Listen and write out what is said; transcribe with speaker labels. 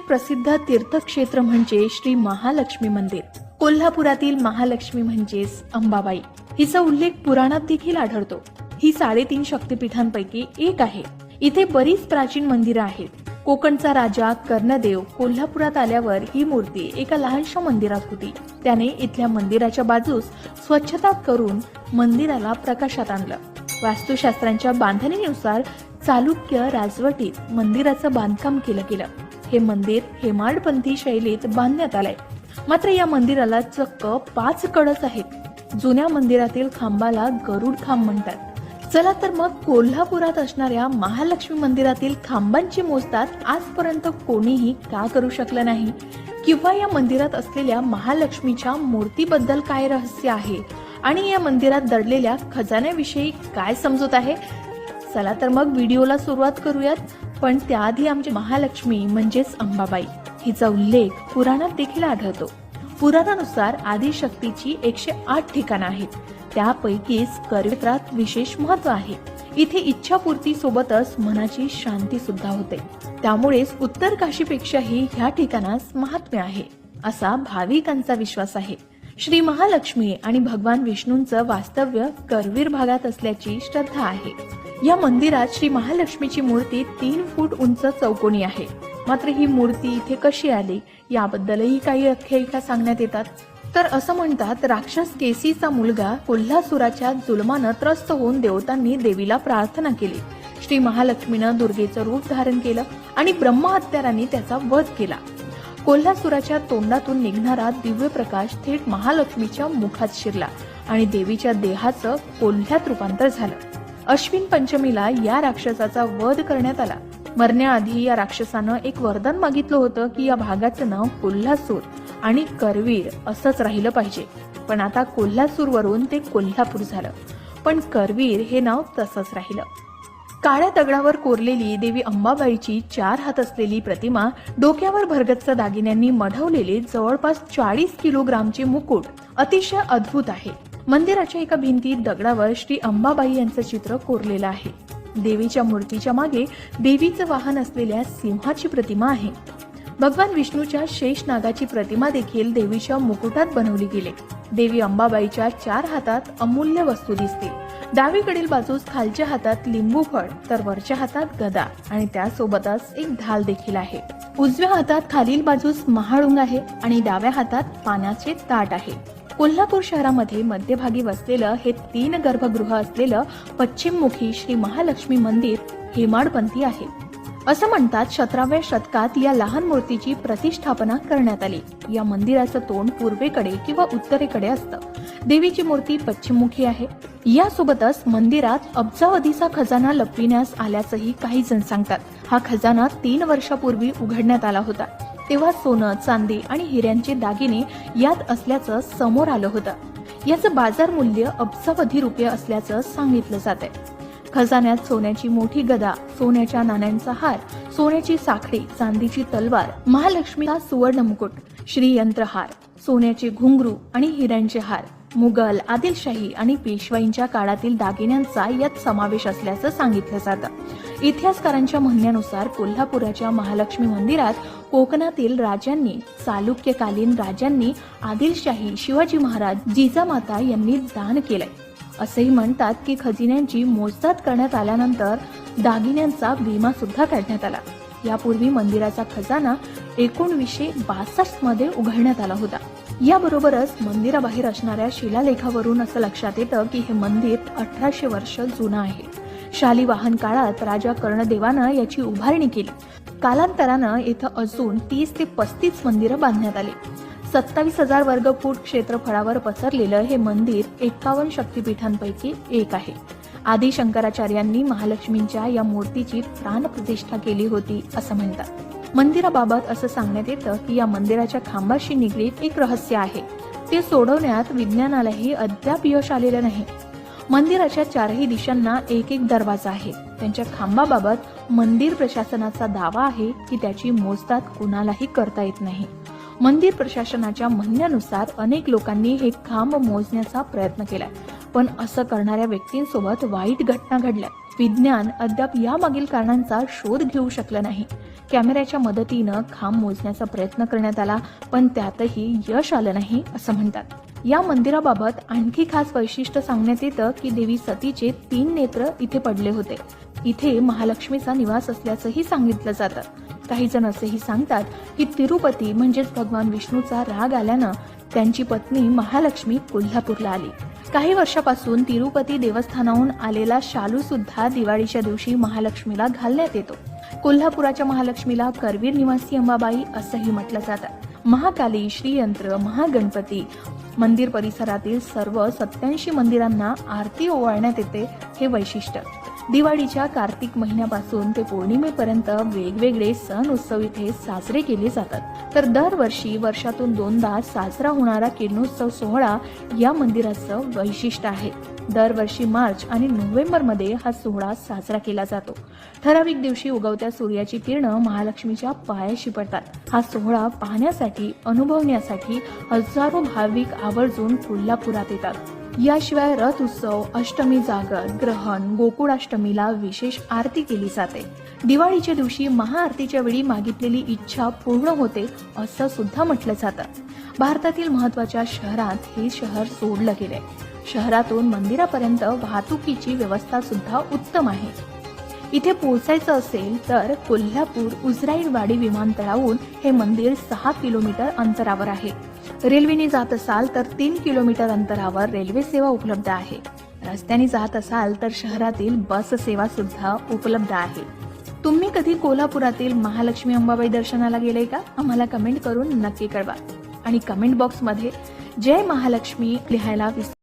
Speaker 1: प्रसिद्ध तीर्थक्षेत्र म्हणजे श्री महालक्ष्मी मंदिर. कोल्हापुरातील महालक्ष्मी म्हणजेच अंबाबाई हिचा उल्लेख पुराणात देखील आढळतो. ही 3.5 शक्तिपीठांपैकी एक आहे. इथे बरीच प्राचीन मंदिरं आहेत. कोकणचा राजा कर्णदेव कोल्हापुरात आल्यावर ही मूर्ती एका लहानशा मंदिरात होती. त्याने इथल्या मंदिराच्या बाजूस स्वच्छता करून मंदिराला प्रकाशात आणलं. वास्तुशास्त्रांच्या बांधणीनुसार चालुक्य राजवटीत मंदिराचं बांधकाम केलं गेलं. हे मंदिर हेमाडपंथी शैलीत बांधण्यात आलंय. मात्र या मंदिराला चक्क 5 कळस आहेत. जुन्या मंदिरातील खांबाला गरुड खांब म्हणतात. चला तर मग कोल्हापुरात असणाऱ्या महालक्ष्मी मंदिरातील खांबांची मोजदाद आजपर्यंत कोणीही का करू शकलं नाही, किंवा या मंदिरात असलेल्या महालक्ष्मीच्या मूर्तीबद्दल काय रहस्य आहे आणि या मंदिरात दडलेल्या खजान्याविषयी काय समजूत आहे. चला तर मग व्हिडिओला सुरुवात करूयात. पण त्याआधी आमची महालक्ष्मी म्हणजेच अंबाबाई हिचा उल्लेख पुराणात देखील आढळतो. पुराणानुसार आदिशक्तीची 108 ठिकाणं आहेत. त्यापैकीच करवीरात विशेष महत्व आहे. इथे इच्छापूर्ती सोबतच मनाची शांती सुद्धा होते. त्यामुळेच उत्तर काशीपेक्षाही ह्या ठिकाणास महात्म्य आहे असा भाविकांचा विश्वास आहे. श्री महालक्ष्मी आणि भगवान विष्णूंचं वास्तव्य करवीर भागात असल्याची श्रद्धा आहे. या मंदिरात श्री महालक्ष्मीची मूर्ती 3 फूट उंच चौकोनी आहे. मात्र ही मूर्ती इथे कशी आली याबद्दलही काही आख्यायिका सांगण्यात येतात. तर असं म्हणतात, राक्षस केसीचा मुलगा कोल्हासुराच्या जुलमानं त्रस्त होऊन देवतांनी देवीला प्रार्थना केली. श्री महालक्ष्मीनं दुर्गेचं रूप धारण केलं आणि ब्रह्महत्यारांनी त्याचा वध केला. कोल्हासुराच्या तोंडातून निघणारा दिव्य प्रकाश थेट महालक्ष्मीच्या मुखात शिरला आणि देवीच्या देहाचं कोल्ह्यात रूपांतर झालं. अश्विन पंचमीला या राक्षसाचा वध करण्यात आला. मरण्याआधी या राक्षसानं एक वरदान मागितलं होतं की या भागाचं नाव कोल्हासूर आणि करवीर असंच राहिलं पाहिजे. पण आता कोल्हासूर वरून ते कोल्हापूर झालं, पण करवीर हे नाव तसंच राहिलं. काळ्या दगडावर कोरलेली देवी अंबाबाईची 4 हात असलेली प्रतिमा, डोक्यावर भरगच्च दागिन्यांनी मढवलेले जवळपास 40 किलोग्रामचे मुकुट अतिशय अद्भुत आहे. मंदिराच्या एका भिंतीत दगडावर श्री अंबाबाई यांचं चित्र कोरलेलं आहे. देवीच्या मूर्तीच्या मागे देवीचं वाहन असलेल्या सिंहाची प्रतिमा आहे. भगवान विष्णूच्या शेष नागाची प्रतिमा देखील देवीच्या मुकुटात बनवली गेली. देवी अंबाबाईच्या 4 हातात अमूल्य वस्तू दिसतील. डावीकडील बाजूस खालच्या हातात लिंबू फळ, तर वरच्या हातात गदा आणि त्यासोबतच एक ढाल देखील आहे. उजव्या हातात खालील बाजूस महाळुंग आहे आणि डाव्या हातात पाण्याचे ताट आहे. कोल्हापूर शहरामध्ये मध्यभागी वसलेलं हे 3 गर्भगृह असलेलं पश्चिममुखी श्री महालक्ष्मी मंदिर हेमाडपंथी आहे. असं म्हणतात 17व्या शतकात या लहान मूर्तीची प्रतिष्ठापना करण्यात आली. या मंदिराचं तोंड पूर्वेकडे किंवा उत्तरेकडे असतं. देवीची मूर्ती पश्चिममुखी आहे. यासोबतच मंदिरात अब्जावधीचा खजाना लपविण्यास आल्याचंही काही जण सांगतात. हा खजाना 3 वर्षापूर्वी उघडण्यात आला होता. तेव्हा सोनं, चांदी आणि हिऱ्यांचे दागिने यात असल्याचं समोर आलं होतं. याचं बाजार मूल्य अब्जावधी रुपये असल्याचं सांगितलं जात आहे. खजान्यात सोन्याची मोठी गदा, सोन्याच्या नाण्यांचा हार, सोन्याची साखळी, चांदीची तलवार, महालक्ष्मीचा सुवर्ण मुकुट, श्रीयंत्रहार, सोन्याचे घुंगरू आणि हिऱ्यांचे हार, मुघल, आदिलशाही आणि पेशवाईंच्या काळातील दागिन्यांचा यात समावेश असल्याचं सांगितलं जातं. इतिहासकारांच्या म्हणण्यानुसार कोल्हापुराच्या महालक्ष्मी मंदिरात कोकणातील राजांनी, चालुक्यकालीन राजांनी, आदिलशाही, शिवाजी महाराज, जिजामाता यांनी दान केलंय. असेही म्हणतात की खजिन्यांची मोजदाद करण्यात आल्यानंतर दागिन्यांचा विमा सुद्धा काढण्यात आला. यापूर्वी मंदिराचा खजाना 1962 मध्ये उघडण्यात आला होता. याबरोबरच मंदिराबाहेर असणाऱ्या शिलालेखावरून असं लक्षात येतं की हे मंदिर 1800 वर्ष जुनं आहे. शालिवाहन काळात राजा कर्णदेवानं याची उभारणी केली. कालांतरानं इथं अजून 30 ते 35 मंदिरं बांधण्यात आली. 27,000 वर्ग फूट क्षेत्रफळावर पसरलेलं हे मंदिर 51 शक्तिपीठांपैकी एक आहे. आदी शंकराचार्यांनी महालक्ष्मींच्या या मूर्तीची प्राणप्रतिष्ठा केली होती असं म्हणतात. मंदिराबाबत असं सांगण्यात येतं की या मंदिराच्या खांबाशी निगडीत एक रहस्य आहे. ते सोडवण्यात विज्ञानालाही अद्याप यश आलेलं नाही. मंदिराच्या 4ही दिशांना एक दरवाजा आहे. त्यांच्या खांबाबाबत मंदिर प्रशासनाचा दावा आहे की त्याची मोजदाद कुणालाही करता येत नाही. मंदिर प्रशासनाच्या म्हणण्यानुसार अनेक लोकांनी हे खांब मोजण्याचा प्रयत्न केलाय, पण असं करणाऱ्या व्यक्तींसोबत वाईट घटना घडल्या. विज्ञान अद्याप यामागील कारणांचा शोध घेऊ शकलं नाही. कॅमेऱ्याच्या मदतीनं खांब मोजण्याचा प्रयत्न करण्यात आला, पण त्यातही यश आलं नाही असं म्हणतात. या मंदिराबाबत आणखी खास वैशिष्ट्य सांगण्यात येतं की देवी सतीचे 3 नेत्र इथे पडले होते. इथे महालक्ष्मीचा निवास असल्याचंही सांगितलं जातं. काही जण असेही सांगतात की तिरुपती म्हणजेच भगवान विष्णूचा राग आल्यानं त्यांची पत्नी महालक्ष्मी कोल्हापूरला आली. काही वर्षापासून तिरुपती देवस्थानाहून आलेला शालू सुद्धा दिवाळीच्या दिवशी महालक्ष्मीला घालण्यात येतो. कोल्हापुराच्या महालक्ष्मीला करवीर निवासी अंबाबाई असंही म्हटलं जातं. महाकाली, श्रीयंत्र, महागणपती मंदिर परिसरातील सर्व 87 मंदिरांना आरती ओवाळण्यात येते. हे वैशिष्ट्य दिवाळीच्या कार्तिक महिन्यापासून ते पौर्णिमेपर्यंत वेगवेगळे सण उत्सव इथे साजरे केले जातात. तर दरवर्षी वर्षातून 2दा साजरा होणारा किरणोत्सव सोहळा या मंदिराचं वैशिष्ट्य आहे. दरवर्षी मार्च आणि नोव्हेंबरमध्ये हा सोहळा साजरा केला जातो. ठराविक दिवशी उगवत्या सूर्याची किरणं महालक्ष्मीच्या पायाशी पडतात. हा सोहळा पाहण्यासाठी, अनुभवण्यासाठी हजारो भाविक आवर्जून कोल्हापुरात येतात. याशिवाय रथ उत्सव, अष्टमी जागर, ग्रहण, गोकुळाष्टमीला विशेष आरती केली जाते. दिवाळीच्या दिवशी महाआरतीच्या वेळी मागितलेली इच्छा पूर्ण होते असं सुद्धा म्हटलं जातं. भारतातील महत्त्वाच्या शहरात हे शहर जोडलं गेलंय. शहरातून मंदिरापर्यंत वाहतुकीची व्यवस्था सुद्धा उत्तम आहे. इथे पोहोचायचं असेल तर कोल्हापूर उजराईवाडी विमानतळावरून हे मंदिर 6 किलोमीटर अंतरावर आहे. रेल्वेने जात असाल तर 3 किलोमीटर अंतरावर रेल्वे सेवा उपलब्ध आहे. रस्त्याने जात असाल तर शहरातील बस सेवा सुद्धा उपलब्ध आहे. तुम्ही कधी कोल्हापुरातील महालक्ष्मी अंबाबाई दर्शनाला गेले का? आम्हाला कमेंट करून नक्की कळवा आणि कमेंट बॉक्समध्ये जय महालक्ष्मी लिहायला विसरू